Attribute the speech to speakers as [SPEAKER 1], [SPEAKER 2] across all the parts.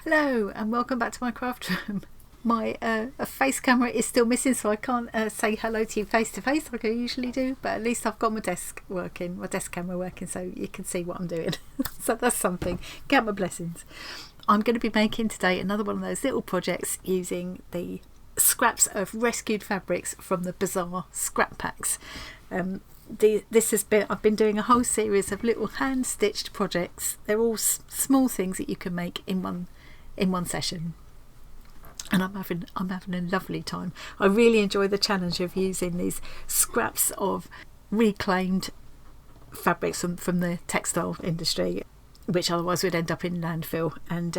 [SPEAKER 1] Hello and welcome back to my craft room. My face camera is still missing, so I can't say hello to you face to face like I usually do, but at least I've got my desk camera working, so you can see what I'm doing. So that's something. Count my blessings. I'm going to be making today another one of those little projects using the scraps of rescued fabrics from the Bazaar scrap packs. I've been doing a whole series of little hand stitched projects. They're all small things that you can make in one session, and I'm having a lovely time. I really enjoy the challenge of using these scraps of reclaimed fabrics from the textile industry, which otherwise would end up in landfill, and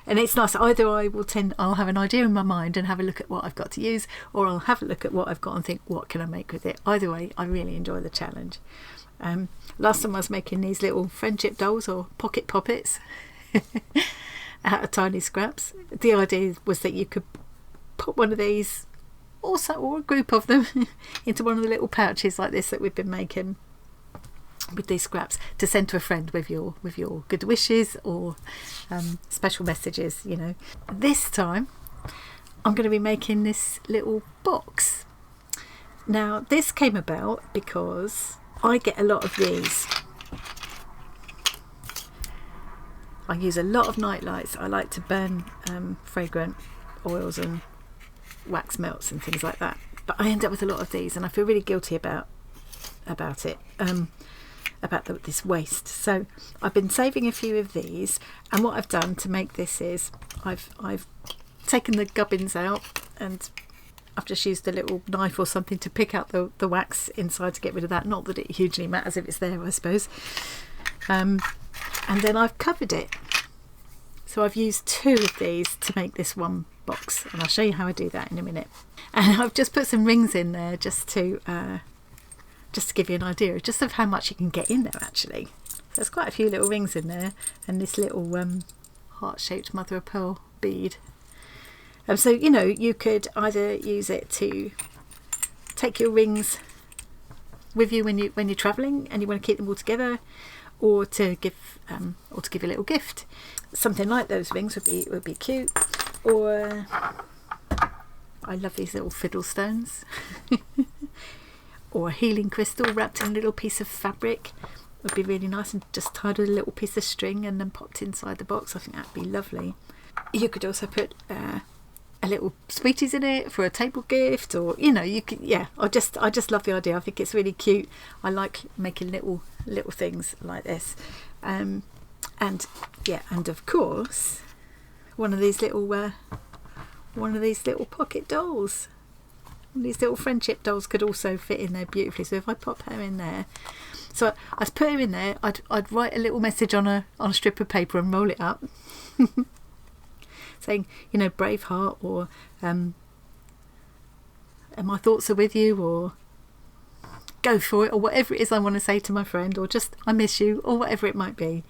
[SPEAKER 1] it's nice. Either I'll have an idea in my mind and have a look at what I've got to use, or I'll have a look at what I've got and think, what can I make with it? Either way, I really enjoy the challenge. Last time I was making these little friendship dolls or pocket poppets out of tiny scraps. The idea was that you could put one of these, or a group of them, into one of the little pouches like this that we've been making with these scraps, to send to a friend with your good wishes or special messages. This time I'm going to be making this little box. Now this came about because I get a lot of these. I use a lot of night lights. I like to burn fragrant oils and wax melts and things like that, but I end up with a lot of these and I feel really guilty about it, about this waste. So I've been saving a few of these, and what I've done to make this is I've taken the gubbins out, and I've just used a little knife or something to pick out the wax inside to get rid of that. Not that it hugely matters if it's there, I suppose. And then I've covered it. So I've used two of these to make this one box, and I'll show you how I do that in a minute. And I've just put some rings in there just to give you an idea just of how much you can get in there actually. So there's quite a few little rings in there, and this little heart-shaped mother of pearl bead. So you could either use it to take your rings with you when you're travelling and you want to keep them all together, or to give a little gift. Something like those rings would be cute. Or I love these little fiddle stones. Or a healing crystal wrapped in a little piece of fabric would be really nice, and just tied with a little piece of string and then popped inside the box. I think that'd be lovely. You could also put a little sweeties in it for a table gift, or you could, I just love the idea. I think it's really cute. I like making little things like this, and of course one of these little pocket dolls. These little friendship dolls could also fit in there beautifully. So if I pop her in there, so I'd put her in there, I'd write a little message on a strip of paper and roll it up, saying, brave heart, or and my thoughts are with you, or go for it, or whatever it is I want to say to my friend, or just I miss you, or whatever it might be.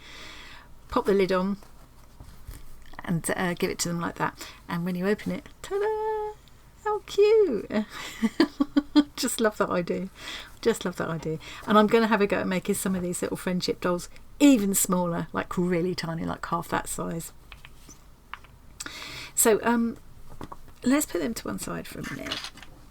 [SPEAKER 1] Pop the lid on and give it to them like that. And when you open it, ta-da! How cute. Just love that idea. And I'm going to have a go at making some of these little friendship dolls even smaller, like really tiny, like half that size. So let's put them to one side for a minute.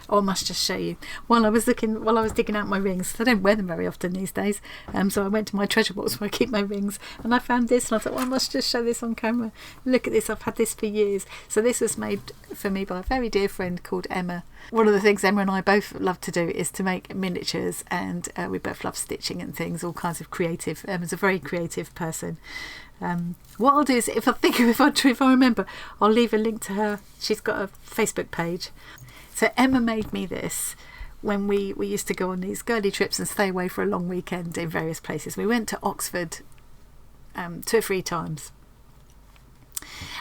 [SPEAKER 1] Oh, I must just show you. While I was digging out my rings, I don't wear them very often these days, so I went to my treasure box where I keep my rings, and I found this, and I thought, well, I must just show this on camera. Look at this, I've had this for years. So this was made for me by a very dear friend called Emma. One of the things Emma and I both love to do is to make miniatures, and we both love stitching and things, all kinds of creative. Emma's a very creative person. What I'll do is, if I remember, I'll leave a link to her. She's got a Facebook page. So Emma made me this when we used to go on these girly trips and stay away for a long weekend in various places. We went to Oxford 2 or 3 times.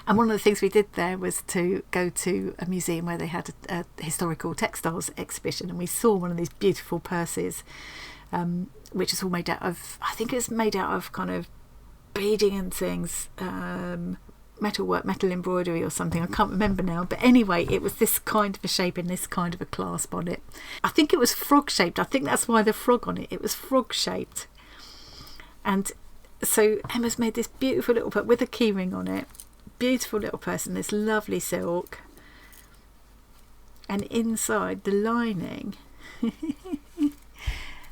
[SPEAKER 1] And one of the things we did there was to go to a museum where they had a historical textiles exhibition, and we saw one of these beautiful purses, which is all made out of, I think it's made out of kind of beading and things, metalwork, metal embroidery or something, I can't remember now, but anyway, it was this kind of a shape and this kind of a clasp on it. I think it was frog shaped. I think that's why the frog on it was frog shaped. And so Emma's made this beautiful little put with a key ring on it, beautiful little purse in this lovely silk, and inside the lining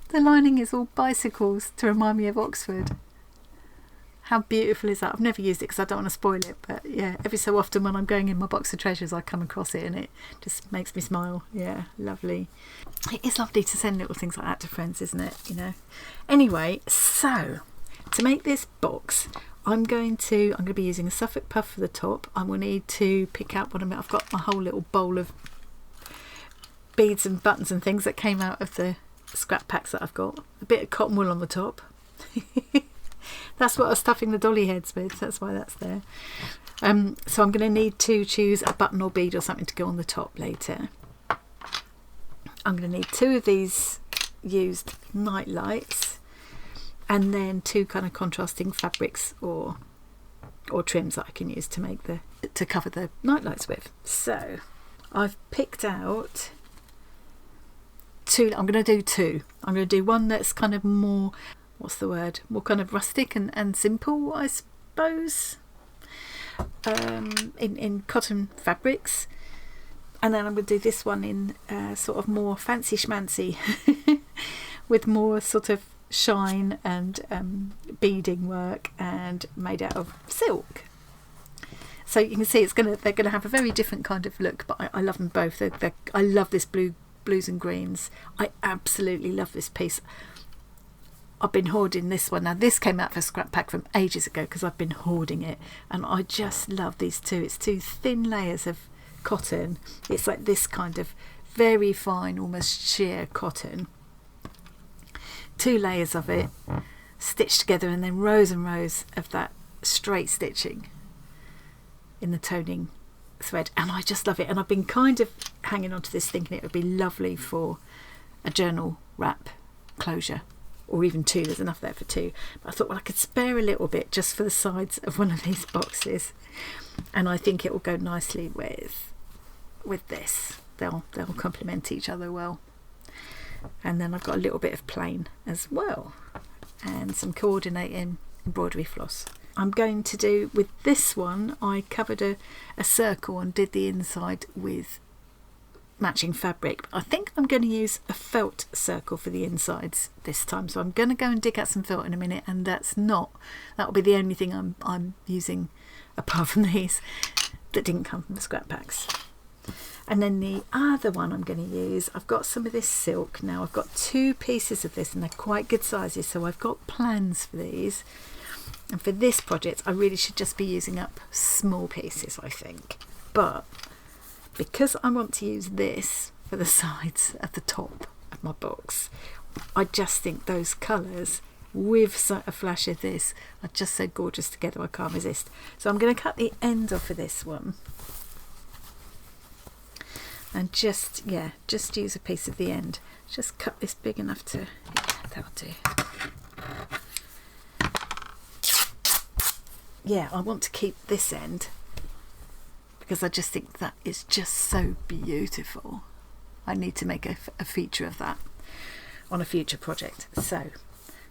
[SPEAKER 1] the lining is all bicycles to remind me of Oxford. How beautiful is that? I've never used it because I don't want to spoil it, but yeah, every so often when I'm going in my box of treasures I come across it and it just makes me smile. Yeah, lovely. It is lovely to send little things like that to friends, isn't it? You know. Anyway, so to make this box, I'm going to be using a Suffolk puff for the top. I will need to pick out what I've got my whole little bowl of beads and buttons and things that came out of the scrap packs that I've got. A bit of cotton wool on the top. That's what I was stuffing the dolly heads with, that's why that's there. So I'm going to need to choose a button or bead or something to go on the top later. I'm going to need 2 of these used night lights, and then 2 kind of contrasting fabrics or trims that I can use to cover the night lights with. So I've picked out 2. I'm going to do 2. I'm going to do one that's kind of more, what's the word, more kind of rustic and simple, I suppose, in cotton fabrics, and then I'm going to do this one in sort of more fancy schmancy with more sort of shine and beading work and made out of silk. So you can see they're gonna have a very different kind of look, but I love them both. I love this blues and greens. I absolutely love this piece. I've been hoarding this one. Now this came out of a scrap pack from ages ago because I've been hoarding it, and I just love these 2. It's 2 thin layers of cotton. It's like this kind of very fine, almost sheer cotton. 2 layers of it stitched together, and then rows and rows of that straight stitching in the toning thread, and I just love it. And I've been kind of hanging on to this thinking it would be lovely for a journal wrap closure, or even 2. There's enough there for 2, but I thought, well, I could spare a little bit just for the sides of one of these boxes, and I think it will go nicely with this. They'll complement each other well. And then I've got a little bit of plain as well, and some coordinating embroidery floss. I'm going to do, with this one, I covered a circle and did the inside with matching fabric. I think I'm going to use a felt circle for the insides this time, so I'm going to go and dig out some felt in a minute, and that'll be the only thing I'm using apart from these that didn't come from the scrap packs. And then the other one I'm going to use, I've got some of this silk. Now I've got 2 pieces of this and they're quite good sizes, so I've got plans for these. And for this project I really should just be using up small pieces, I think. But because I want to use this for the sides at the top of my box, I just think those colours with a flash of this are just so gorgeous together, I can't resist. So I'm going to cut the end off of this one and just use a piece of the end. Just cut this big enough to, that'll do. Yeah, I want to keep this end because I just think that is just so beautiful. I need to make a feature of that on a future project. So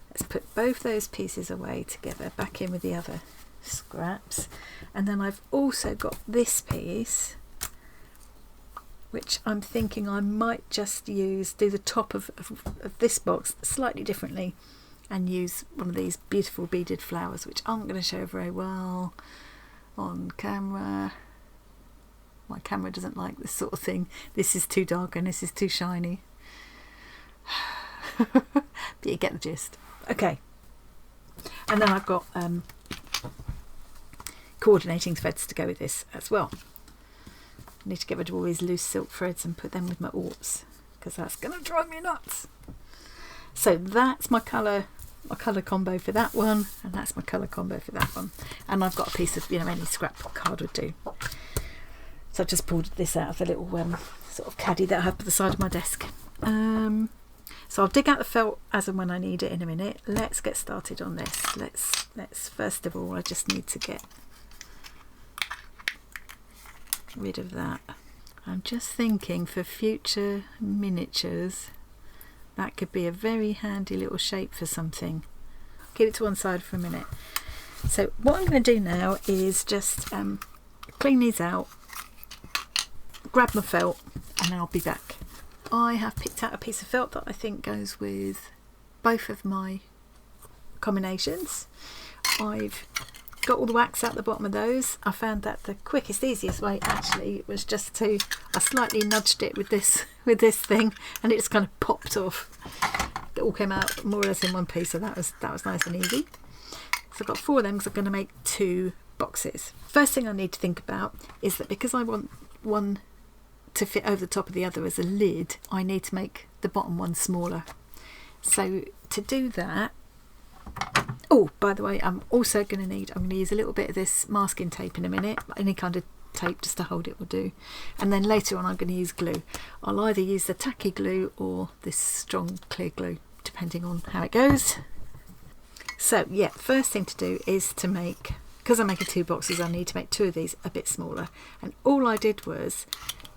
[SPEAKER 1] let's put both those pieces away together, back in with the other scraps. And then I've also got this piece, which I'm thinking I might just do the top of this box slightly differently and use one of these beautiful beaded flowers, which aren't going to show very well on camera. My camera doesn't like this sort of thing. This is too dark and this is too shiny. But you get the gist. Okay. And then I've got coordinating threads to go with this as well. I need to get rid of all these loose silk threads and put them with my aughts, because that's going to drive me nuts. So that's my colour combo for that one, and that's my colour combo for that one. And I've got a piece of, any scrap card would do. So I've just pulled this out of the little sort of caddy that I have by the side of my desk. So I'll dig out the felt as and when I need it in a minute. Let's get started on this. Let's first of all, I just need to get rid of that. I'm just thinking for future miniatures that could be a very handy little shape for something. Keep it to one side for a minute. So what I'm going to do now is just clean these out, grab my felt, and I'll be back. I have picked out a piece of felt that I think goes with both of my combinations. I've got all the wax out the bottom of those. I found that the quickest, easiest way actually was just to, I slightly nudged it with this thing, and it just kind of popped off. It all came out more or less in one piece, so that was nice and easy. So I've got 4 of them because I'm going to make 2 boxes. First thing I need to think about is that because I want one to fit over the top of the other as a lid, I need to make the bottom one smaller. So to do that, oh, by the way, I'm going to use a little bit of this masking tape in a minute. Any kind of tape just to hold it will do. And then later on I'm going to use glue. I'll either use the tacky glue or this strong clear glue, depending on how it goes. So yeah, first thing to do is to make, because I'm making 2 boxes, I need to make 2 of these a bit smaller. And all I did was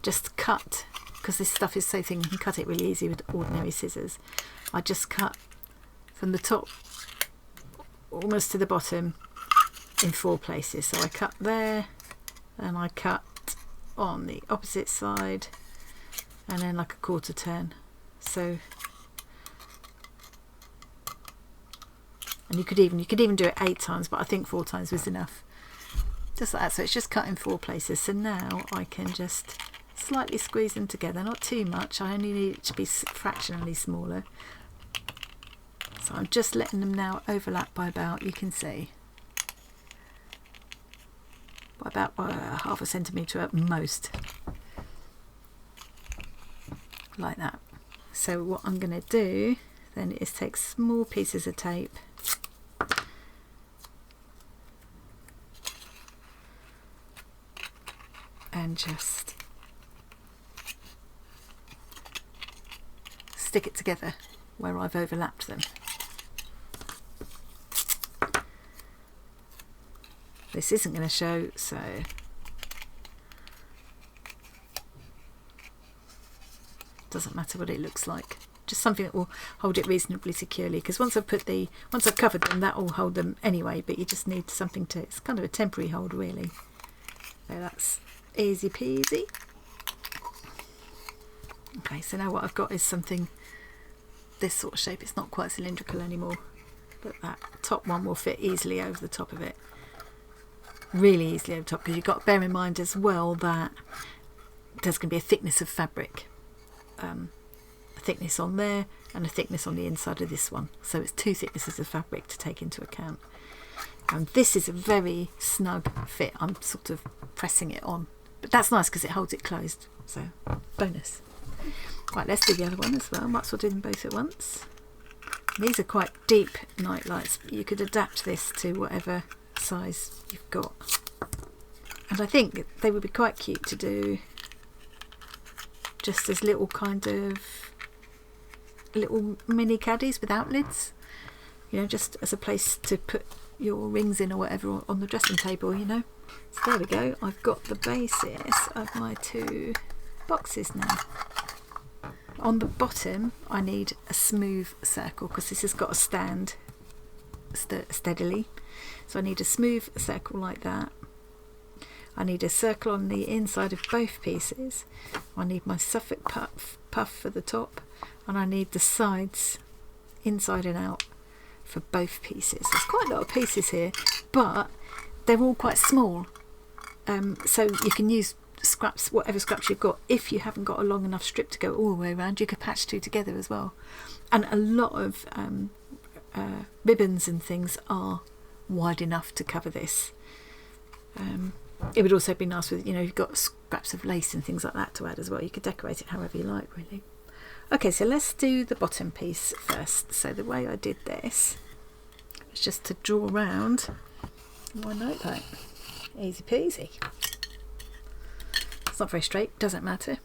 [SPEAKER 1] just cut, because this stuff is so thin you can cut it really easy with ordinary scissors. I just cut from the top almost to the bottom in 4 places. So I cut there, and I cut on the opposite side, and then like a 1/4 turn. So, and you could even do it 8 times, but I think 4 times was enough. Just like that. So it's just cut in 4 places. So now I can just slightly squeeze them together, not too much. I only need it to be fractionally smaller. So I'm just letting them now overlap by about, you can see, by about 1/2 centimetre at most, like that. So what I'm going to do then is take small pieces of tape and just stick it together where I've overlapped them. This isn't going to show, so doesn't matter what it looks like. Just something that will hold it reasonably securely, because once I've covered them, that will hold them anyway, but you just need something to, it's kind of a temporary hold really. So that's easy peasy. Okay, so now what I've got is something this sort of shape. It's not quite cylindrical anymore, but that top one will fit easily over the top of it. Really easily over the top, because you've got to bear in mind as well that there's going to be a thickness of fabric, a thickness on there and a thickness on the inside of this one, so it's 2 thicknesses of fabric to take into account. And this is a very snug fit. I'm sort of pressing it on, but that's nice because it holds it closed, so bonus. Right, let's do the other one as well. Might as well do them both at once. These are quite deep night lights, but you could adapt this to whatever size you've got, and I think they would be quite cute to do just as little kind of little mini caddies without lids, you know, just as a place to put your rings in or whatever on the dressing table, you know. So there we go, I've got the basis of my 2 boxes now. On the bottom I need a smooth circle because this has got to stand steadily. So I need a smooth circle like that. I need a circle on the inside of both pieces. I need my Suffolk puff for the top, and I need the sides inside and out for both pieces. There's quite a lot of pieces here, but they're all quite small. So you can use scraps, whatever scraps you've got. If you haven't got a long enough strip to go all the way around, you could patch 2 together as well. And a lot of ribbons and things are wide enough to cover this. It would also be nice with, you know, you've got scraps of lace and things like that to add as well. You could decorate it however you like, really. Okay, so let's do the bottom piece first. So the way I did this was just to draw around my notepad. Easy peasy. It's not very straight, doesn't matter.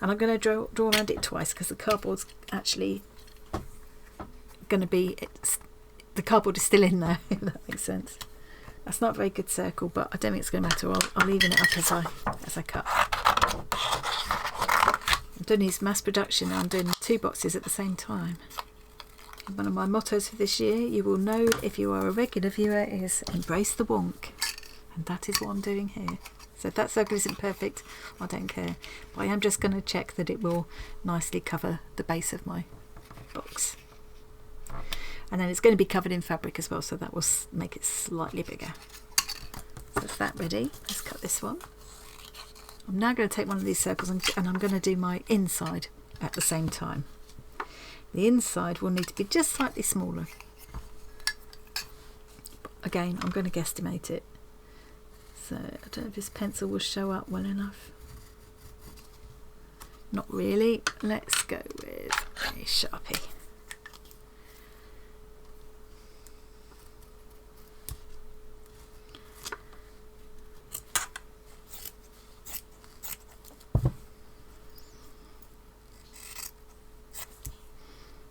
[SPEAKER 1] And I'm going to draw around it twice because the cardboard's actually going to be, the cardboard is still in there, if that makes sense. That's not a very good circle, but I don't think it's going to matter. I'll even it up as I cut. I'm doing these mass production now. I'm doing 2 boxes at the same time. One of my mottos for this year, you will know if you are a regular viewer, is embrace the wonk. And that is what I'm doing here. So if that circle isn't perfect, I don't care. But I am just going to check that it will nicely cover the base of my box. And then it's going to be covered in fabric as well, so that will make it slightly bigger. So that's that ready. Let's cut this one. I'm now going to take one of these circles and I'm going to do my inside at the same time. The inside will need to be just slightly smaller. But again, I'm going to guesstimate it. So I don't know if this pencil will show up well enough. Not really. Let's go with a Sharpie.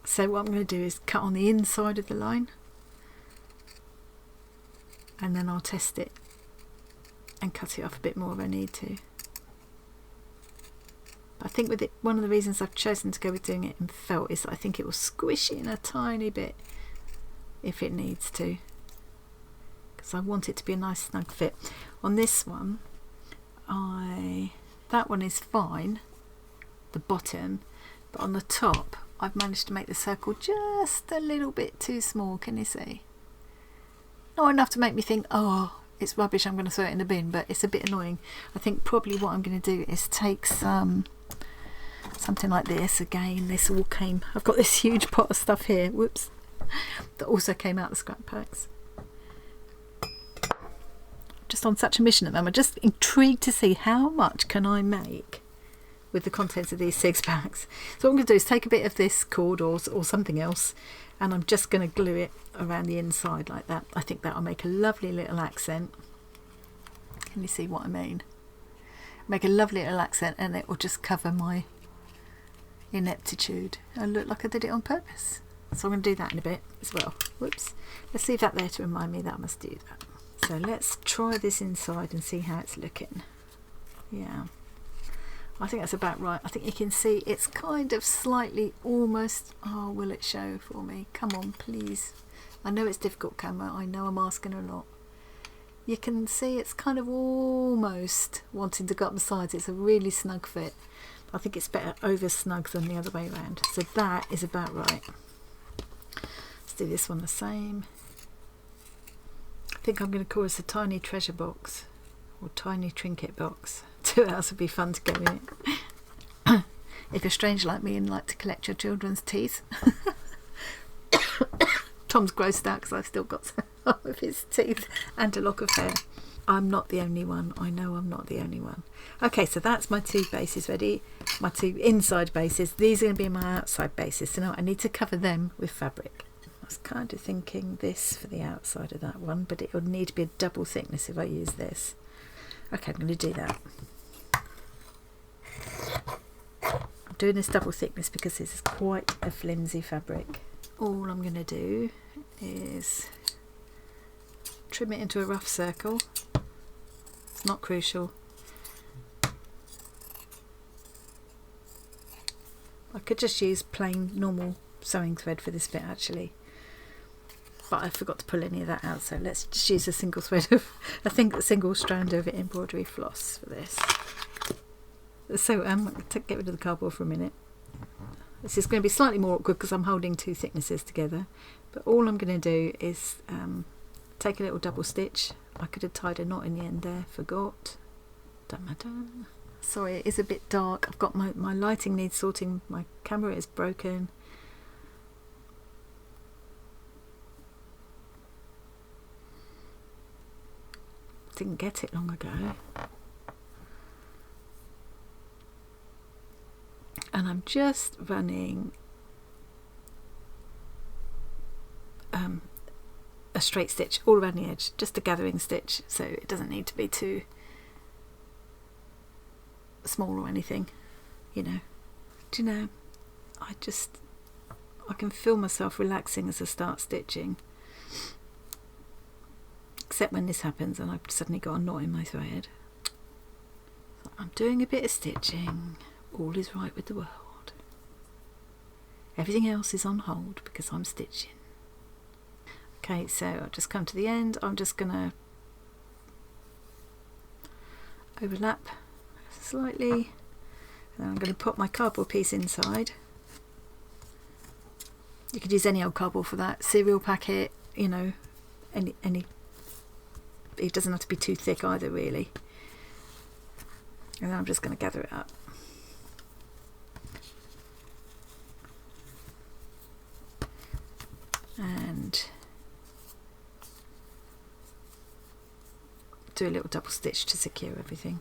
[SPEAKER 1] So what I'm going to do is cut on the inside of the line, and then I'll test it and cut it off a bit more if I need to. I think with it, one of the reasons I've chosen to go with doing it in felt is that I think it will squish it in a tiny bit if it needs to, because I want it to be a nice snug fit. On this one, that one is fine, the bottom, but on the top I've managed to make the circle just a little bit too small. Can you see? Not enough to make me think, oh, it's rubbish, I'm going to throw it in the bin, but it's a bit annoying. I think probably what I'm going to do is take something like this. Again, this all came, I've got this huge pot of stuff here, whoops, that also came out of the scrap packs. Just on such a mission at the moment, just intrigued to see how much can I make with the contents of these 6 packs. So what I'm going to do is take a bit of this cord or something else, and I'm just going to glue it around the inside like that. I think that'll make a lovely little accent. Can you see what I mean? Make a lovely little accent, and it will just cover my ineptitude. I look like I did it on purpose. So I'm going to do that in a bit as well. Whoops. Let's leave that there to remind me that I must do that. So let's try this inside and see how it's looking. Yeah, I think that's about right. I think you can see it's kind of slightly almost, oh, will it show for me? Come on, please. I know it's difficult, camera. I know I'm asking a lot. You can see it's kind of almost wanting to go up the sides. It's a really snug fit. I think it's better over snug than the other way around. So that is about right. Let's do this one the same. I think I'm going to call this a tiny treasure box or tiny trinket box. 2 hours would be fun to go in it. If you're strange like me and like to collect your children's teeth. Tom's grossed out because I've still got some of his teeth and a lock of hair. I'm not the only one. I know I'm not the only one. Okay, so that's my 2 bases ready. My 2 inside bases. These are going to be my outside bases. So now I need to cover them with fabric. I was kind of thinking this for the outside of that one, but it would need to be a double thickness if I use this. Okay, I'm going to do that. I'm doing this double thickness because this is quite a flimsy fabric. All I'm going to do is trim it into a rough circle. It's not crucial. I could just use plain normal sewing thread for this bit actually, but I forgot to pull any of that out, so let's just use a single thread of a single strand of embroidery floss for this. So get rid of the cardboard for a minute. This is going to be slightly more awkward because I'm holding 2 thicknesses together, but all I'm going to do is take a little double stitch. I could have tied a knot in the end there, forgot. Don't matter. Sorry, it is a bit dark. I've got my lighting needs sorting. My camera is broken. Didn't get it long ago. And I'm just running a straight stitch all around the edge, just a gathering stitch, so it doesn't need to be too small or anything, you know. Do you know, I can feel myself relaxing as I start stitching, except when this happens and I've suddenly got a knot in my thread. So I'm doing a bit of stitching. All is right with the world. Everything else is on hold because I'm stitching. Okay, so I've just come to the end. I'm just gonna overlap slightly, and then I'm going to put my cardboard piece inside. You could use any old cardboard for that, cereal packet, you know, any. It doesn't have to be too thick either, really. And then I'm just going to gather it up. And do a little double stitch to secure everything.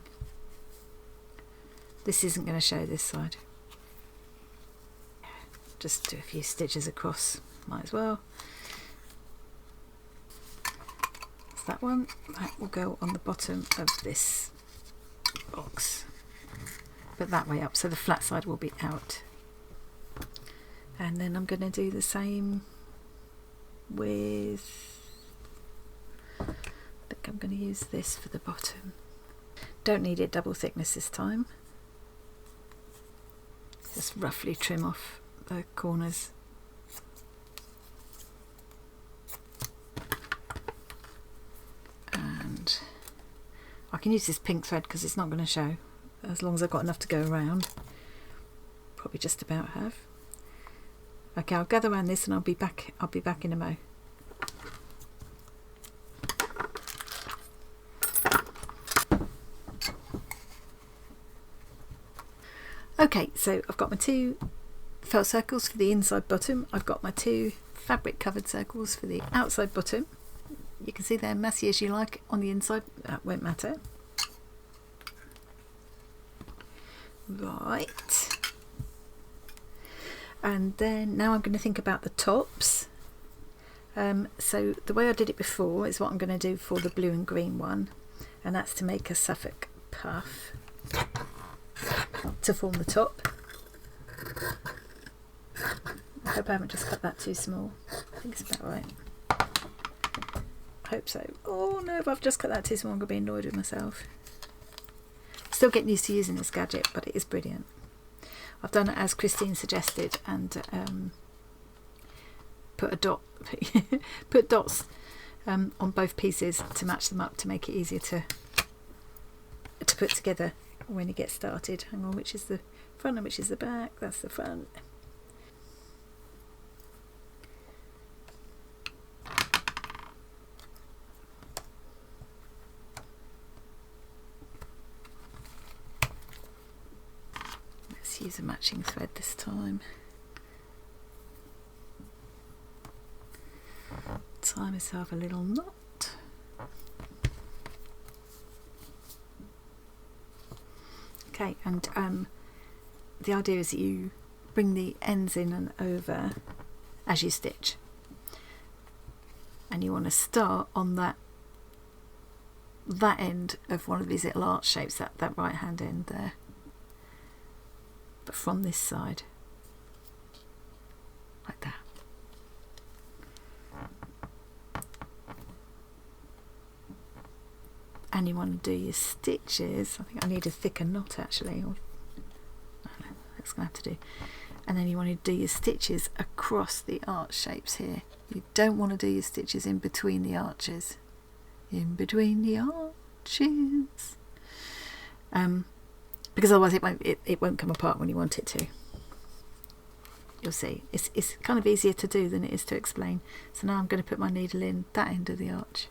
[SPEAKER 1] This isn't going to show this side. Just do a few stitches across, might as well. That's that one. That will go on the bottom of this box, but that way up, so the flat side will be out. And then I'm going to do the same with, I think I'm going to use this for the bottom. Don't need it double thickness this time. Just roughly trim off the corners. And I can use this pink thread because it's not going to show, as long as I've got enough to go around. Probably just about have. Okay, I'll gather around this and I'll be back in a mo. Okay, so I've got my 2 felt circles for the inside bottom. I've got my 2 fabric covered circles for the outside bottom. You can see they're messy as you like on the inside, that won't matter. Right. And then now I'm going to think about the tops. So the way I did it before is what I'm going to do for the blue and green one, and that's to make a Suffolk puff to form the top. I hope I haven't just cut that too small. I think it's about right. I hope so. Oh no, if I've just cut that too small, I'm going to be annoyed with myself. Still getting used to using this gadget, but it is brilliant. I've done it as Christine suggested, and put a dot, put dots on both pieces to match them up to make it easier to put together when you get started. Hang on, which is the front and which is the back? That's the front. Let's use a matching thread this time. Tie myself a little knot. Okay, and the idea is that you bring the ends in and over as you stitch, and you want to start on that end of one of these little arch shapes, that right hand end there, but from this side, like that. And you want to do your stitches. I think I need a thicker knot actually, or no, that's going to have to do. And then you want to do your stitches across the arch shapes here. You don't want to do your stitches in between the arches. In between the arches. Because otherwise it won't come apart when you want it to. You'll see. It's kind of easier to do than it is to explain. So now I'm going to put my needle in that end of the arch.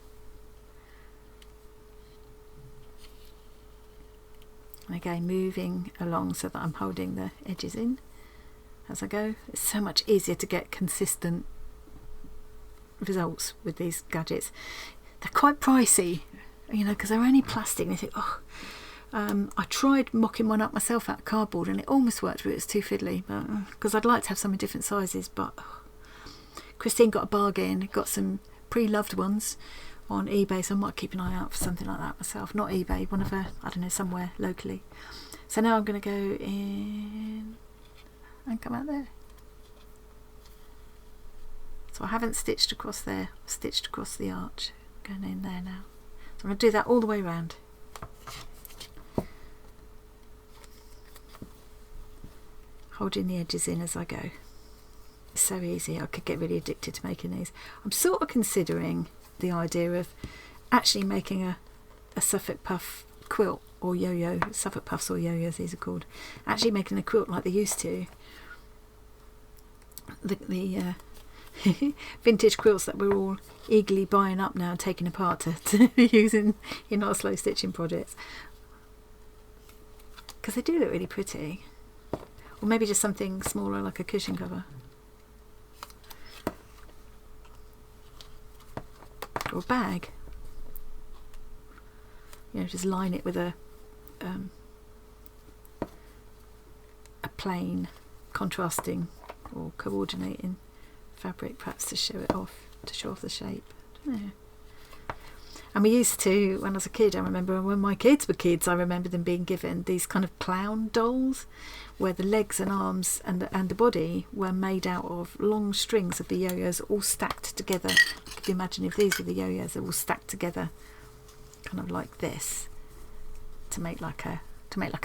[SPEAKER 1] And again, moving along so that I'm holding the edges in as I go. It's so much easier to get consistent results with these gadgets. They're quite pricey, you know, because they're only plastic, and you think, oh, I tried mocking one up myself out of cardboard and it almost worked, but it was too fiddly, because I'd like to have some in different sizes. But Christine got a bargain, got some pre-loved ones on eBay, so I might keep an eye out for something like that myself. Not eBay, one of her, I don't know, somewhere locally. So now I'm going to go in and come out there. So I haven't stitched across there, I've stitched across the arch. Going in there now. So I'm going to do that all the way around. Holding the edges in as I go. It's so easy, I could get really addicted to making these. I'm sort of considering the idea of actually making a Suffolk puff quilt or yo-yo, Suffolk Puffs or yo-yos these are called, actually making a quilt like they used to. The vintage quilts that we're all eagerly buying up now and taking apart to use in our slow stitching projects, because they do look really pretty. Or maybe just something smaller like a cushion cover, or a bag. You know, just line it with a plain contrasting or coordinating fabric, perhaps to show it off, to show off the shape. I don't know. And we used to, when I was a kid, I remember when my kids were kids, I remember them being given these kind of clown dolls where the legs and arms and the body were made out of long strings of the yo-yos all stacked together. If you imagine if these were the yo-yos, they're all stacked together kind of like this to make like a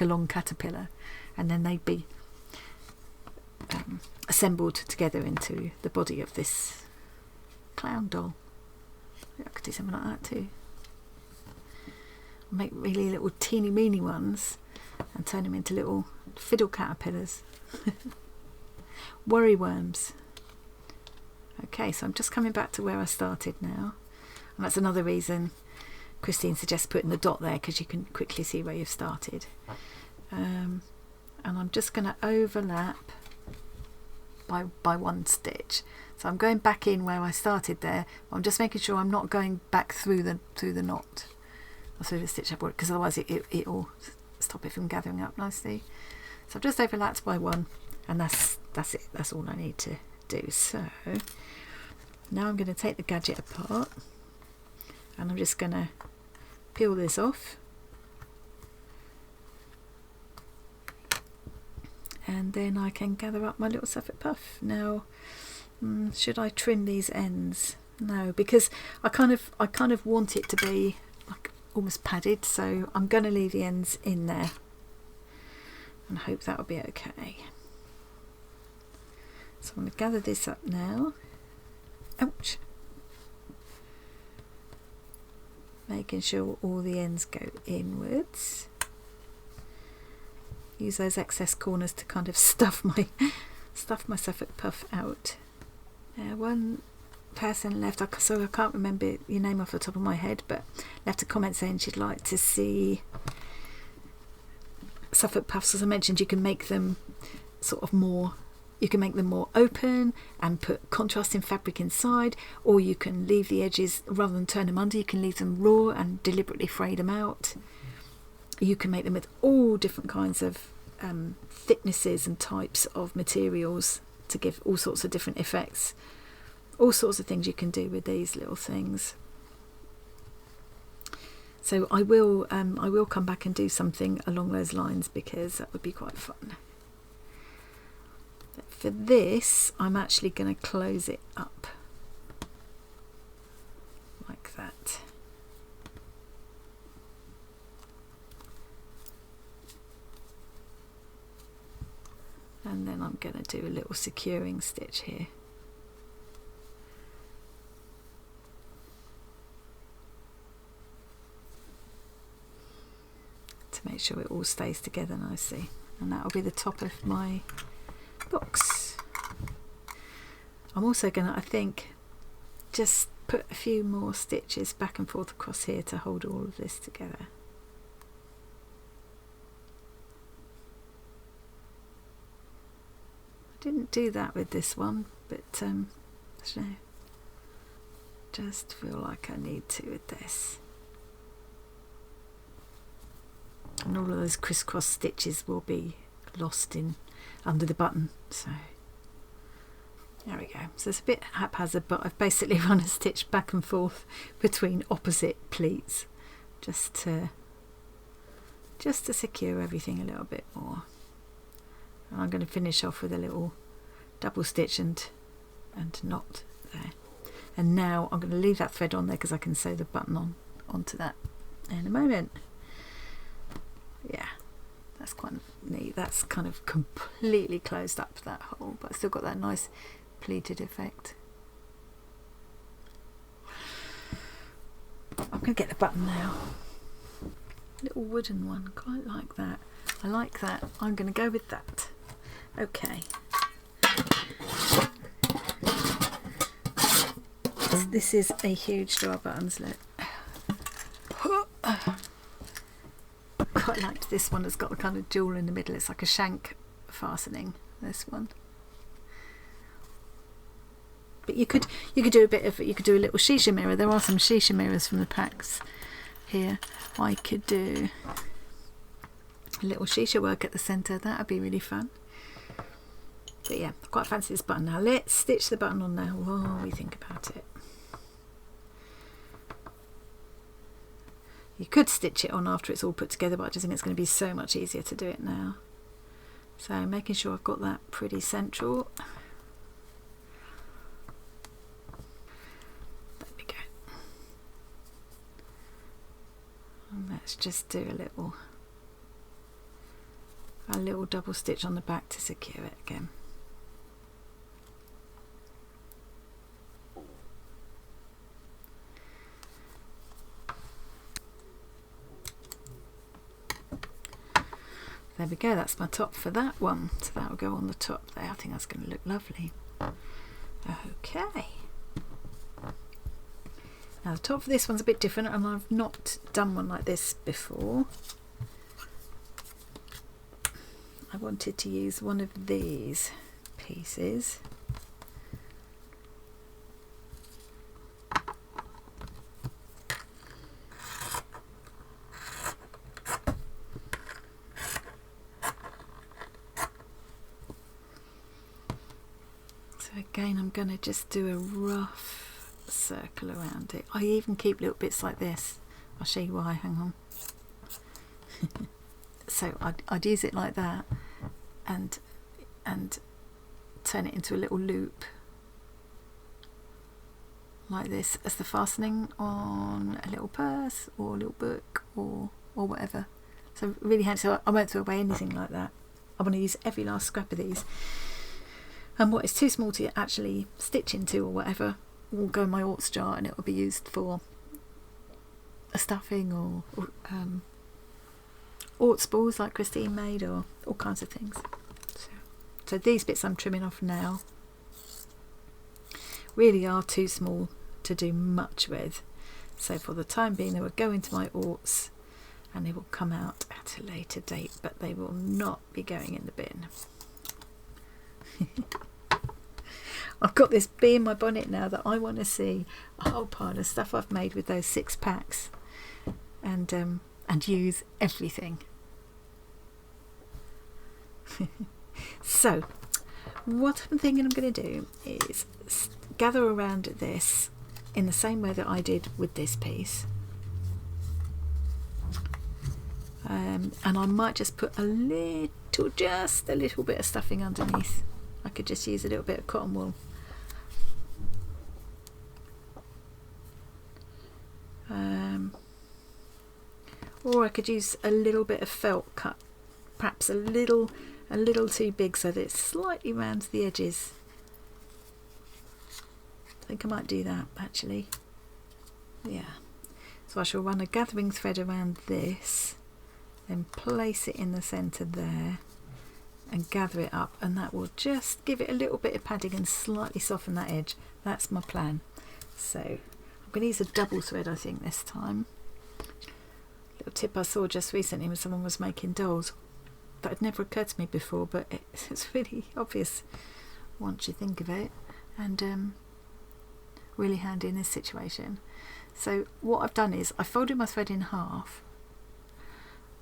[SPEAKER 1] long caterpillar, and then they'd be assembled together into the body of this clown doll. I could do something like that too. Make really little teeny weeny ones and turn them into little fiddle caterpillars. Worry worms. Okay, so I'm just coming back to where I started now, and that's another reason Christine suggests putting the dot there, because you can quickly see where you've started. And I'm just going to overlap by one stitch. So I'm going back in where I started there. I'm just making sure I'm not going back through the knot or through the stitch I've worked, because otherwise it'll stop it from gathering up nicely. So I've just overlapped by one, and that's it. That's all I need to do. So now I'm going to take the gadget apart, and I'm just going to peel this off, and then I can gather up my little Suffolk Puff. Now, should I trim these ends? No, because I kind of want it to be like almost padded, so I'm going to leave the ends in there and hope that will be okay. So I'm going to gather this up now. Ouch. Making sure all the ends go inwards. Use those excess corners to kind of stuff my Suffolk Puff out. One person left, so I can't remember your name off the top of my head, but left a comment saying she'd like to see Suffolk Puffs. As I mentioned, you can make them more open and put contrasting fabric inside, or you can leave the edges, rather than turn them under, you can leave them raw and deliberately fray them out. You can make them with all different kinds of thicknesses and types of materials to give all sorts of different effects. All sorts of things you can do with these little things. So I will come back and do something along those lines, because that would be quite fun. But for this, I'm actually going to close it up like that. And then I'm going to do a little securing stitch here. To make sure it all stays together nicely. And that will be the top of my box. I'm also going to, I think, just put a few more stitches back and forth across here to hold all of this together. Didn't do that with this one, but I don't know, just feel like I need to with this. And all of those crisscross stitches will be lost in under the button, so there we go. So it's a bit haphazard, but I've basically run a stitch back and forth between opposite pleats just to secure everything a little bit more. And I'm going to finish off with a little double stitch and knot there. And now I'm going to leave that thread on there because I can sew the button onto that in a moment. Yeah, that's quite neat. That's kind of completely closed up that hole, but still got that nice pleated effect. I'm going to get the button now. little wooden one, quite like that. I like that. I'm going to go with that. Okay. This is a huge drawer buttons, look. Quite liked this one. It's got a kind of jewel in the middle. It's like a shank fastening, this one. But you could do a bit of, you could do a little shisha mirror. There are some shisha mirrors from the packs here. I could do a little shisha work at the centre. That would be really fun. But yeah, I quite fancy this button. Now let's stitch the button on now while we think about it. You could stitch it on after it's all put together, but I just think it's going to be so much easier to do it now. So making sure I've got that pretty central. There we go. And let's just do a little double stitch on the back to secure it again. There we go, that's my top for that one. So that will go on the top there. I think that's going to look lovely. Okay. Now the top for this one's a bit different, and I've not done one like this before. I wanted to use one of these pieces. Again, I'm going to just do a rough circle around it. I even keep little bits like this. I'll show you why, hang on. So I'd use it like that and turn it into a little loop like this as the fastening on a little purse or a little book or whatever. So really handy. So I won't throw away anything like that. I want to use every last scrap of these. And what is too small to actually stitch into or whatever will go in my orts jar, and it will be used for a stuffing or orts balls like Christine made, or all kinds of things. So these bits I'm trimming off now really are too small to do much with. So for the time being, they will go into my orts and they will come out at a later date, but they will not be going in the bin. I've got this bee in my bonnet now that I want to see a whole pile of stuff I've made with those 6 packs and use everything. So what I'm thinking I'm going to do is gather around this in the same way that I did with this piece, and I might just put just a little bit of stuffing underneath. I could just use a little bit of cotton wool. Or I could use a little bit of felt cut, perhaps a little too big so that it slightly rounds the edges. I think I might do that actually. Yeah. So I shall run a gathering thread around this, then place it in the centre there and gather it up, and that will just give it a little bit of padding and slightly soften that edge. That's my plan. So I'm going to use a double thread I think this time. Little tip I saw just recently when someone was making dolls that had never occurred to me before, but it's really obvious once you think of it, and really handy in this situation. So what I've done is I folded my thread in half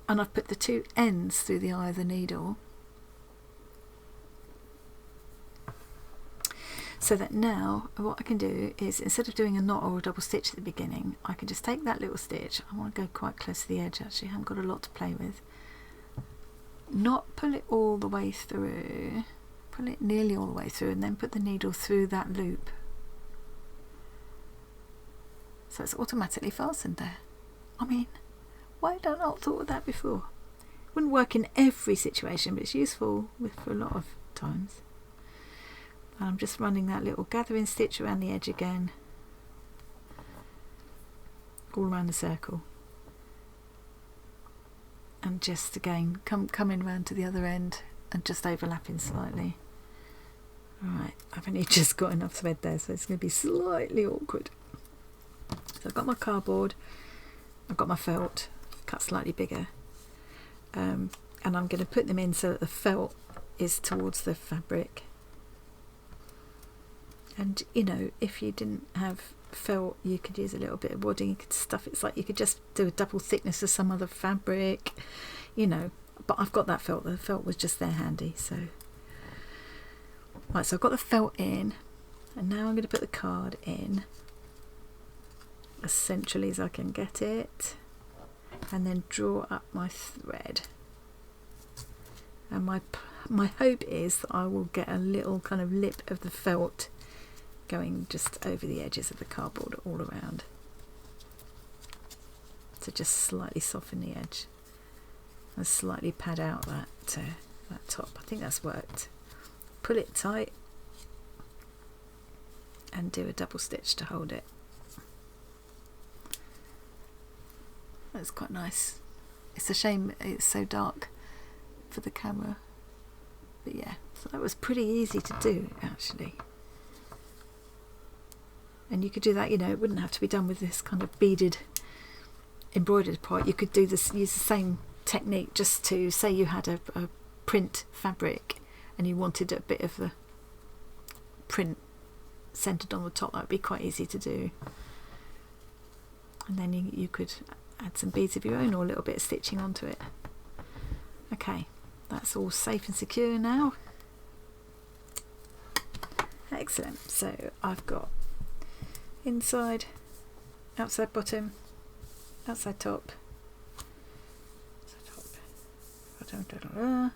[SPEAKER 1] and I've put the 2 ends through the eye of the needle, so that now what I can do is, instead of doing a knot or a double stitch at the beginning, I can just take that little stitch. I want to go quite close to the edge actually, I haven't got a lot to play with. Not pull it all the way through, pull it nearly all the way through, and then put the needle through that loop. So it's automatically fastened there. I mean, why have I not thought of that before? It wouldn't work in every situation, but it's useful for a lot of times. And I'm just running that little gathering stitch around the edge again, all around the circle. and just again coming round to the other end and just overlapping slightly. Right, I've only just got enough thread there, so it's going to be slightly awkward. So I've got my cardboard, I've got my felt cut slightly bigger, and I'm going to put them in so that the felt is towards the fabric. And you know, if you didn't have felt, you could use a little bit of wadding, you could stuff it. It's like you could just do a double thickness of some other fabric, you know, but I've got that felt. The felt was just there handy. So right, so I've got the felt in, and now I'm going to put the card in as centrally as I can get it, and then draw up my thread. And my hope is that I will get a little kind of lip of the felt going just over the edges of the cardboard all around, to just slightly soften the edge and slightly pad out that top. I think that's worked. Pull it tight and do a double stitch to hold it. That's quite nice. It's a shame it's so dark for the camera, but yeah, so that was pretty easy to do actually. And you could do that, you know, it wouldn't have to be done with this kind of beaded embroidered part. You could do this, use the same technique, just to say you had a print fabric and you wanted a bit of the print centered on the top. That would be quite easy to do. And then you could add some beads of your own or a little bit of stitching onto it. Okay, that's all safe and secure now. Excellent. So I've got inside, outside bottom, outside top, so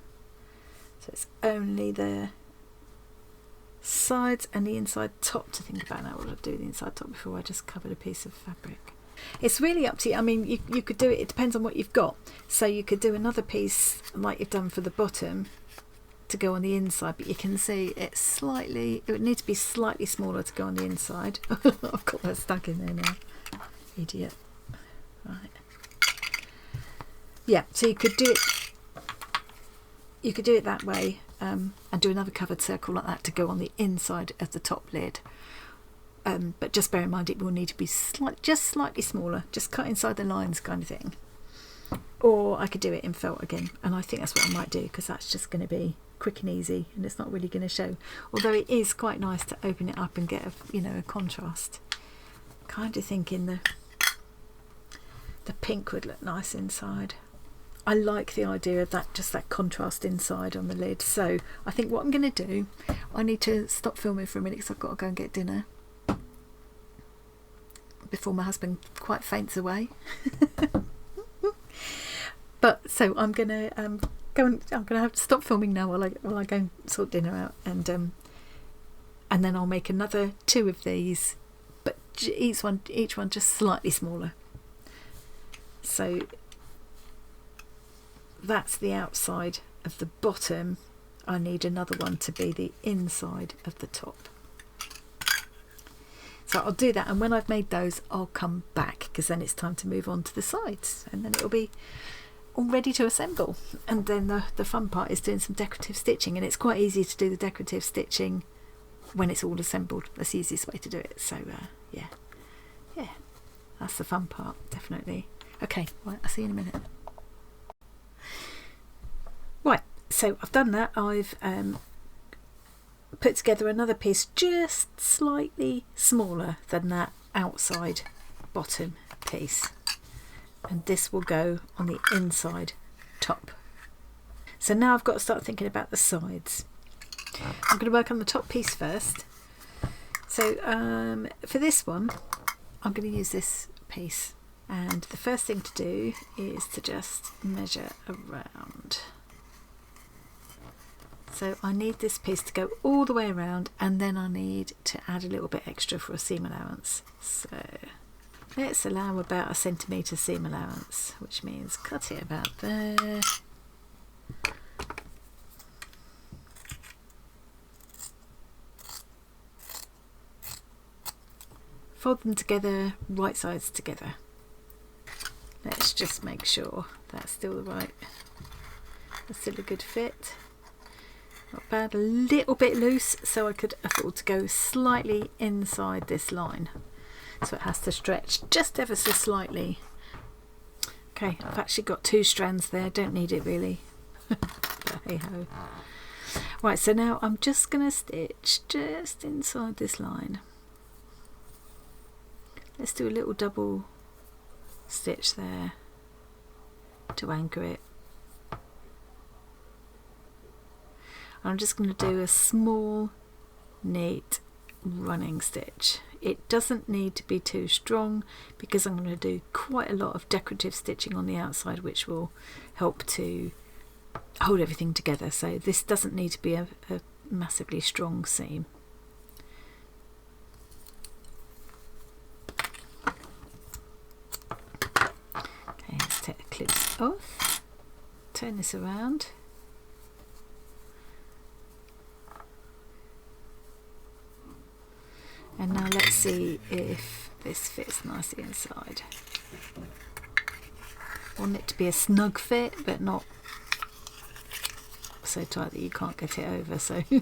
[SPEAKER 1] it's only the sides and the inside top to think about now. What I'd do with the inside top before I just covered a piece of fabric. It's really up to you. I mean, you could do it, it depends on what you've got. So you could do another piece like you've done for the bottom to go on the inside, but you can see it would need to be slightly smaller to go on the inside. I've got that stuck in there now, idiot. Right, yeah, so you could do it that way, and do another covered circle like that to go on the inside of the top lid, but just bear in mind it will need to be just slightly smaller, just cut inside the lines kind of thing. Or I could do it in felt again, and I think that's what I might do, because that's just going to be quick and easy and it's not really going to show, although it is quite nice to open it up and get a contrast. Kind of thinking the pink would look nice inside. I like the idea of that, just that contrast inside on the lid. So I think what I'm going to do, I need to stop filming for a minute because I've got to go and get dinner before my husband quite faints away. But so I'm gonna I'm gonna have to stop filming now while I go and sort dinner out, and then I'll make another 2 of these, but each one just slightly smaller. So that's the outside of the bottom. I need another one to be the inside of the top. So I'll do that, and when I've made those I'll come back, because then it's time to move on to the sides, and then it'll be all ready to assemble. And then the fun part is doing some decorative stitching, and it's quite easy to do the decorative stitching when it's all assembled. That's the easiest way to do it. So yeah, that's the fun part, definitely. Okay, right, I'll see you in a minute. Right, so I've done that. I've put together another piece just slightly smaller than that outside bottom piece, and this will go on the inside top. So now I've got to start thinking about the sides. I'm going to work on the top piece first. So for this one I'm going to use this piece, and the first thing to do is to just measure around. So I need this piece to go all the way around, and then I need to add a little bit extra for a seam allowance. So let's allow about 1 centimetre seam allowance, which means cut it about there. Fold them together, right sides together. Let's just make sure that's still the right, that's still a good fit. Not bad, a little bit loose, so I could afford to go slightly inside this line. So it has to stretch just ever so slightly. Okay, I've actually got 2 strands there, don't need it really. But hey ho. Right, so now I'm just going to stitch just inside this line. Let's do a little double stitch there to anchor it. I'm just going to do a small, neat running stitch. It doesn't need to be too strong because I'm going to do quite a lot of decorative stitching on the outside, which will help to hold everything together. So this doesn't need to be a massively strong seam. Okay, let's take the clips off, turn this around. And now let's see if this fits nicely inside. I want it to be a snug fit, but not so tight that you can't get it over. So, yeah,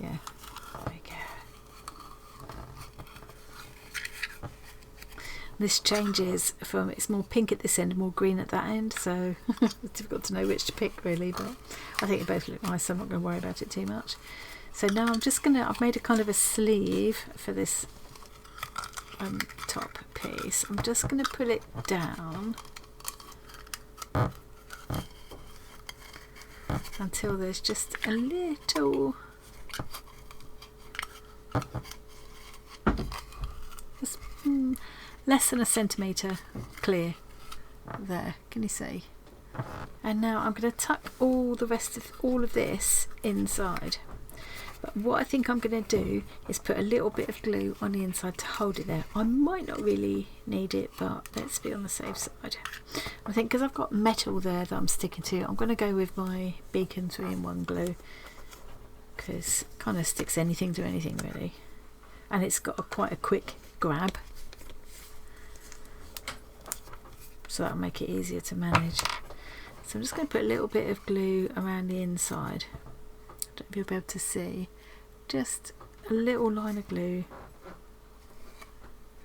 [SPEAKER 1] there we go. This changes from, it's more pink at this end and more green at that end. So, it's difficult to know which to pick really, but I think they both look nice, so I'm not going to worry about it too much. So now I'm just going to, I've made a kind of a sleeve for this top piece. I'm just going to pull it down until there's just a little, just, less than a centimetre clear there. Can you see? And now I'm going to tuck all the rest of all of this inside. But what I think I'm going to do is put a little bit of glue on the inside to hold it there. I might not really need it, but let's be on the safe side. I think because I've got metal there that I'm sticking to, I'm going to go with my Beacon 3-in-1 glue, because it kind of sticks anything to anything really. And it's got quite a quick grab, so that'll make it easier to manage. So I'm just going to put a little bit of glue around the inside. I don't know if you'll be able to see, just a little line of glue,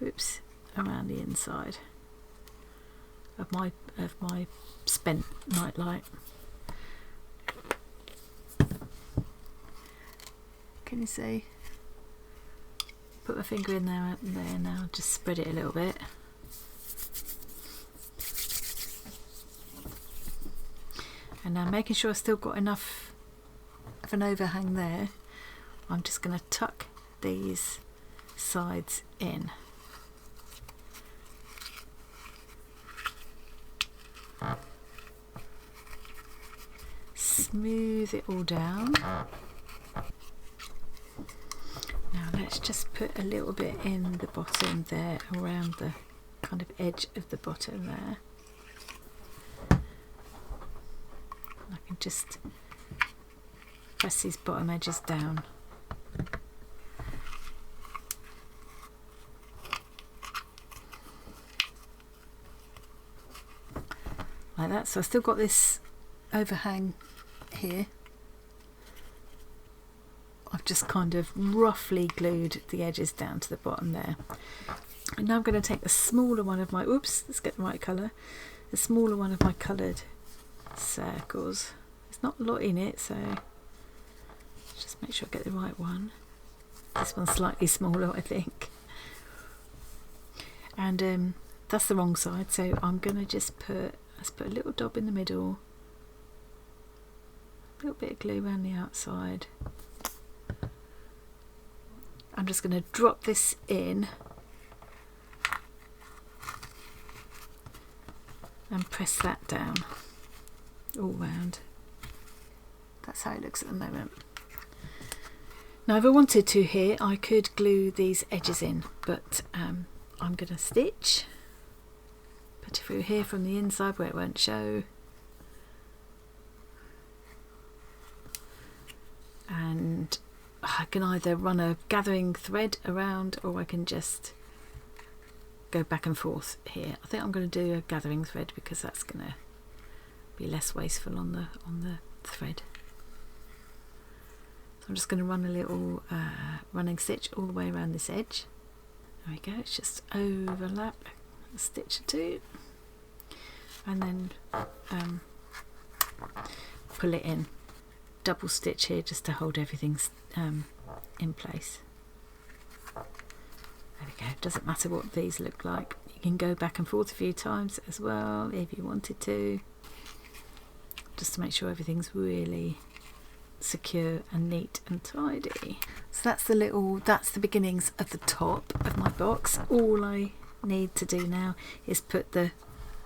[SPEAKER 1] oops, around the inside of my spent nightlight. Can you see? Put my finger in there now, just spread it a little bit. And now making sure I've still got enough of an overhang there, I'm just going to tuck these sides in. Smooth it all down. Now let's just put a little bit in the bottom there, around the kind of edge of the bottom there. I can just press these bottom edges down. Like that. So I've still got this overhang here. I've just kind of roughly glued the edges down to the bottom there. And now I'm going to take the smaller one of my, oops, let's get the right colour, the smaller one of my coloured circles. There's not a lot in it, so just make sure I get the right one. This one's slightly smaller, I think. And that's the wrong side, so I'm going to just let's put a little dab in the middle, a little bit of glue around the outside. I'm just going to drop this in and press that down all round. That's how it looks at the moment. Now if I wanted to here, I could glue these edges in, but I'm going to stitch, put it through here from the inside where it won't show, and I can either run a gathering thread around, or I can just go back and forth here. I think I'm going to do a gathering thread because that's going to be less wasteful on the thread. So I'm just going to run a little running stitch all the way around this edge. There we go. It's just overlap a stitch or two, and then pull it in. Double stitch here just to hold everything in place. There we go. Doesn't matter what these look like. You can go back and forth a few times as well if you wanted to, just to make sure everything's really secure and neat and tidy. So that's the beginnings of the top of my box. All I need to do now is put the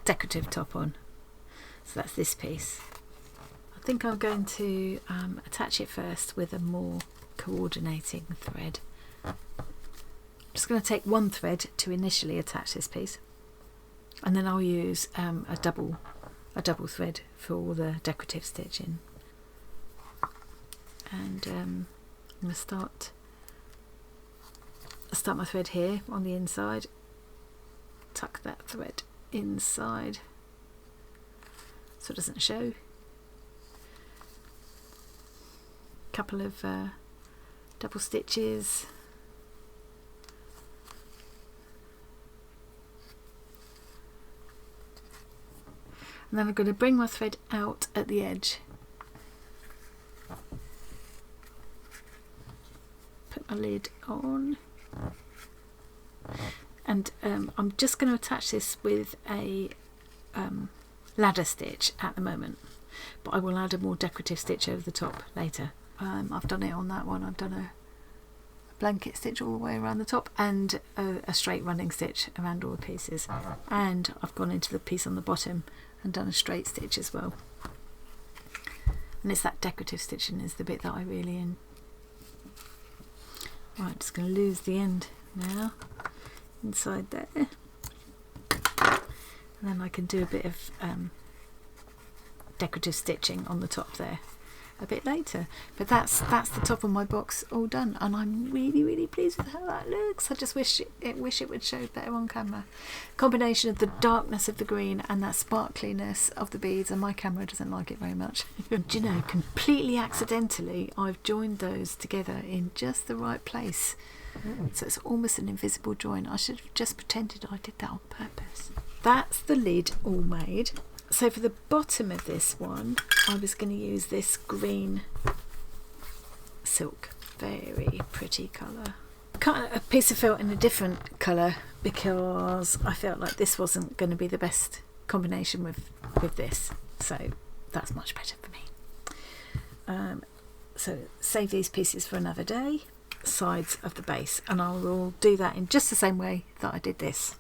[SPEAKER 1] decorative top on. So that's this piece. I think I'm going to attach it first with a more coordinating thread. I'm just going to take one thread to initially attach this piece, and then I'll use a double thread for all the decorative stitching. And I'm going to start my thread here on the inside, tuck that thread inside so it doesn't show. Couple of double stitches, and then I'm going to bring my thread out at the edge, put my lid on, and I'm just going to attach this with a ladder stitch at the moment, but I will add a more decorative stitch over the top later. I've done it on that one. I've done a blanket stitch all the way around the top and a straight running stitch around all the pieces, and I've gone into the piece on the bottom and done a straight stitch as well. And it's that decorative stitching is the bit that I really in. Right, just going to lose the end now inside there, and then I can do a bit of decorative stitching on the top there a bit later. But that's the top of my box all done, and I'm really pleased with how that looks. I just wish it would show better on camera. Combination of the darkness of the green and that sparkliness of the beads, and my camera doesn't like it very much. Do you know, completely accidentally I've joined those together in just the right place, so it's almost an invisible join. I should have just pretended I did that on purpose. That's the lid all made. So for the bottom of this one, I was going to use this green silk, very pretty colour. Cut a piece of felt in a different colour because I felt like this wasn't going to be the best combination with this, so that's much better for me. So save these pieces for another day, sides of the base, and I will do that in just the same way that I did this.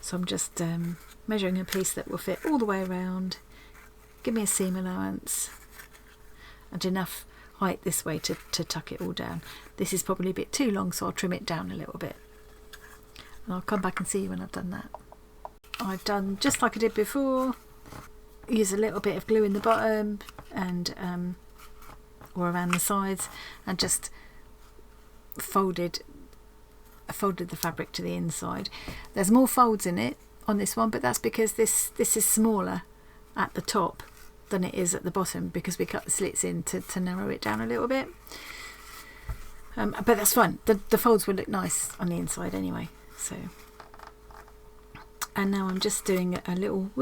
[SPEAKER 1] So I'm just measuring a piece that will fit all the way around, give me a seam allowance and enough height this way to tuck it all down. This is probably a bit too long, so I'll trim it down a little bit, and I'll come back and see you when I've done that. I've done just like I did before, use a little bit of glue in the bottom and or around the sides, and just folded the fabric to the inside. There's more folds in it on this one, but that's because this is smaller at the top than it is at the bottom, because we cut the slits in to narrow it down a little bit. But that's fine. The folds will look nice on the inside anyway. So, and now I'm just doing a little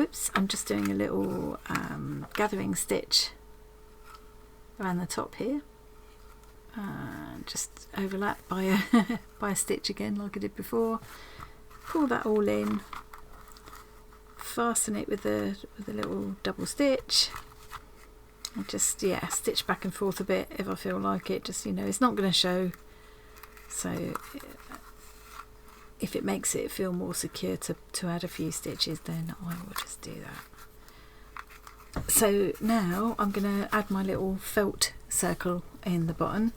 [SPEAKER 1] gathering stitch around the top here, just overlap by a by a stitch again like I did before. Pull that all in, fasten it with a little double stitch, and just stitch back and forth a bit if I feel like it. Just, you know, it's not going to show, so if it makes it feel more secure to add a few stitches, then I will just do that. So now I'm going to add my little felt circle in the bottom.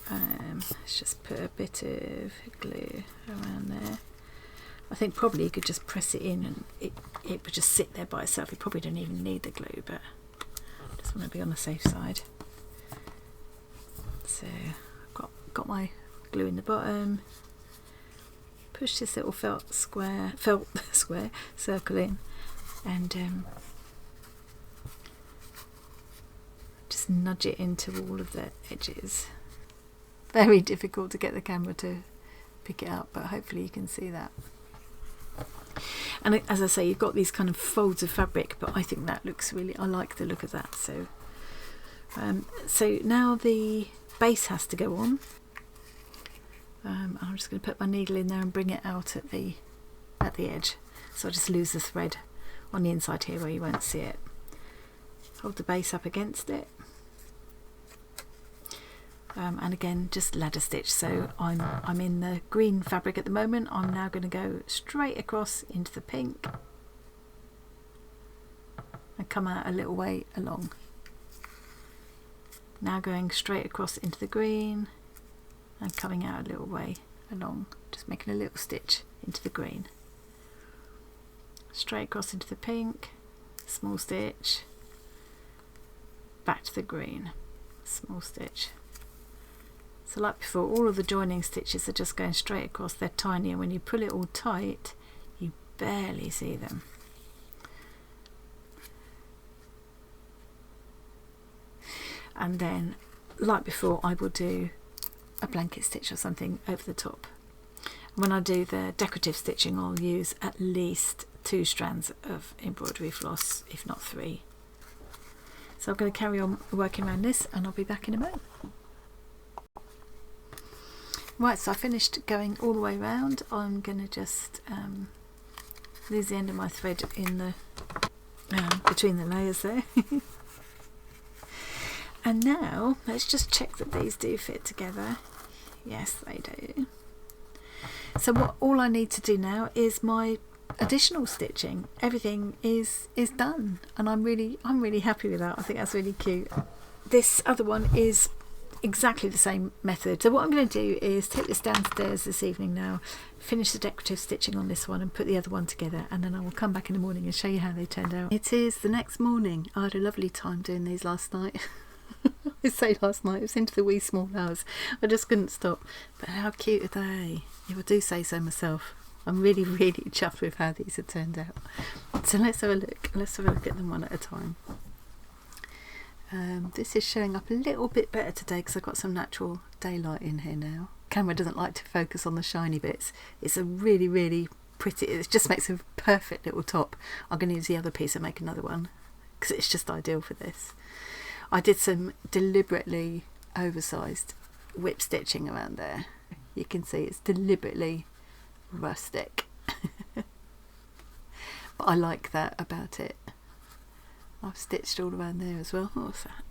[SPEAKER 1] Let's just put a bit of glue around there. I think probably you could just press it in and it would just sit there by itself. You probably don't even need the glue, but I just want to be on the safe side. So I've got my glue in the bottom, push this little felt square circle in, and just nudge it into all of the edges. Very difficult to get the camera to pick it up, but hopefully you can see that. And as I say, you've got these kind of folds of fabric, but I think that looks really, I like the look of that. So so now the base has to go on. I'm just going to put my needle in there and bring it out at the edge, so I just lose the thread on the inside here where you won't see it. Hold the base up against it, and again just ladder stitch. So I'm in the green fabric at the moment. I'm now going to go straight across into the pink and come out a little way along. Now going straight across into the green and coming out a little way along, just making a little stitch into the green. Straight across into the pink, small stitch, back to the green, small stitch. So like before, all of the joining stitches are just going straight across. They're tiny, and when you pull it all tight, you barely see them. And then, like before, I will do a blanket stitch or something over the top. When I do the decorative stitching, I'll use at least 2 strands of embroidery floss, if not 3. So I'm going to carry on working around this, and I'll be back in a moment. Right, so I finished going all the way around. I'm going to just lose the end of my thread in the between the layers there. And now let's just check that these do fit together. Yes, they do. So all I need to do now is my additional stitching. Everything is done, and I'm really happy with that. I think that's really cute. This other one is exactly the same method. So what I'm going to do is take this downstairs this evening now, finish the decorative stitching on this one and put the other one together, and then I will come back in the morning and show you how they turned out. It is the next morning. I had a lovely time doing these last night. I say last night, it was into the wee small hours. I just couldn't stop. But how cute are they? If I do say so myself. I'm really chuffed with how these have turned out. So let's have a look. Let's have a look at them one at a time. This is showing up a little bit better today because I've got some natural daylight in here now. Camera doesn't like to focus on the shiny bits. It's a really pretty, it just makes a perfect little top. I'm going to use the other piece and make another one because it's just ideal for this. I did some deliberately oversized whip stitching around there. You can see it's deliberately rustic. But I like that about it. I've stitched all around there as well. What's that?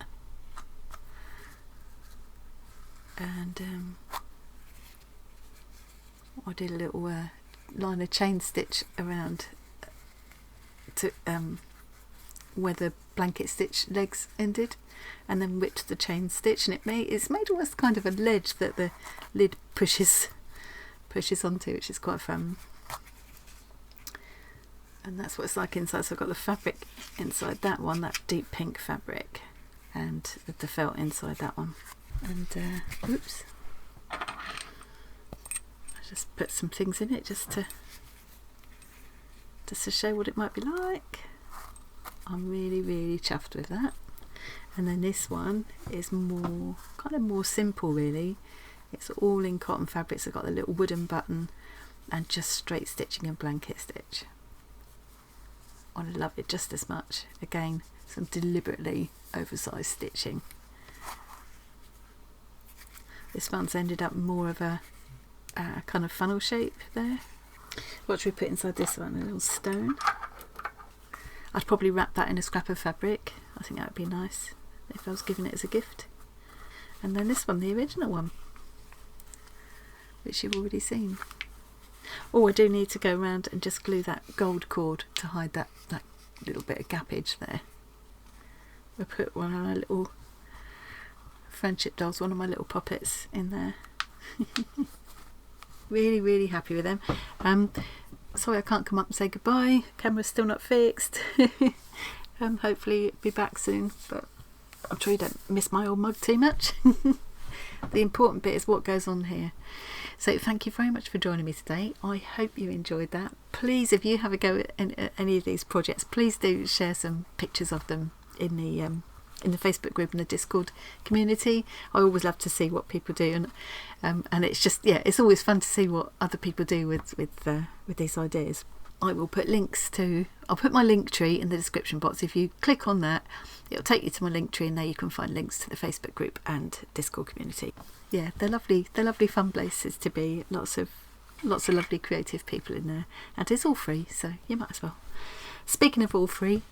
[SPEAKER 1] And I did a little line of chain stitch around to where the blanket stitch legs ended, and then whipped the chain stitch, and it's made almost kind of a ledge that the lid pushes onto, which is quite fun. And that's what it's like inside. So I've got the fabric inside that one, that deep pink fabric, and the felt inside that one. And oops, I just put some things in it just to show what it might be like. I'm really chuffed with that. And then this one is more simple really. It's all in cotton fabrics. I've got the little wooden button and just straight stitching and blanket stitch. I love it just as much. Again, some deliberately oversized stitching. This one's ended up more of a kind of funnel shape there. What should we put inside this one? A little stone. I'd probably wrap that in a scrap of fabric. I think that would be nice if I was giving it as a gift. And then this one, the original one, which you've already seen. Oh, I do need to go around and just glue that gold cord to hide that little bit of gappage there. We'll put one of my little friendship dolls, one of my little puppets in there. Really happy with them. Sorry I can't come up and say goodbye. Camera's still not fixed. Hopefully it'll be back soon, but I'm sure you don't miss my old mug too much. The important bit is what goes on here. So thank you very much for joining me today. I hope you enjoyed that. Please, if you have a go at any of these projects, please do share some pictures of them in the Facebook group and the Discord community. I always love to see what people do, and it's just, yeah, it's always fun to see what other people do with these ideas. I will put I'll put my link tree in the description box. If you click on that, it'll take you to my link tree, and there you can find links to the Facebook group and Discord community. Yeah, they're lovely fun places to be. Lots of lovely creative people in there, and it's all free, so you might as well. Speaking of all free,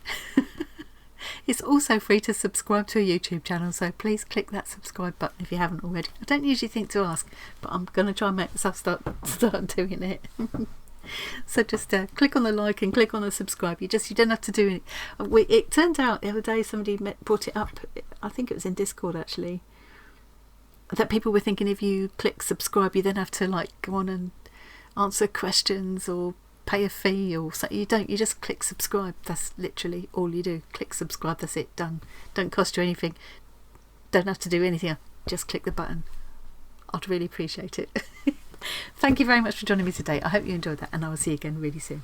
[SPEAKER 1] it's also free to subscribe to a YouTube channel, so please click that subscribe button if you haven't already. I don't usually think to ask, but I'm going to try and make myself start doing it. So just click on the like and click on the subscribe. You don't have to do it. It turned out the other day somebody brought it up, I think it was in Discord actually, that people were thinking if you click subscribe you then have to like go on and answer questions or pay a fee or so. You don't, you just click subscribe. That's literally all you do. Click subscribe, that's it, done. Don't cost you anything, don't have to do anything else. Just click the button. I'd really appreciate it. Thank you very much for joining me today. I hope you enjoyed that, and I will see you again really soon.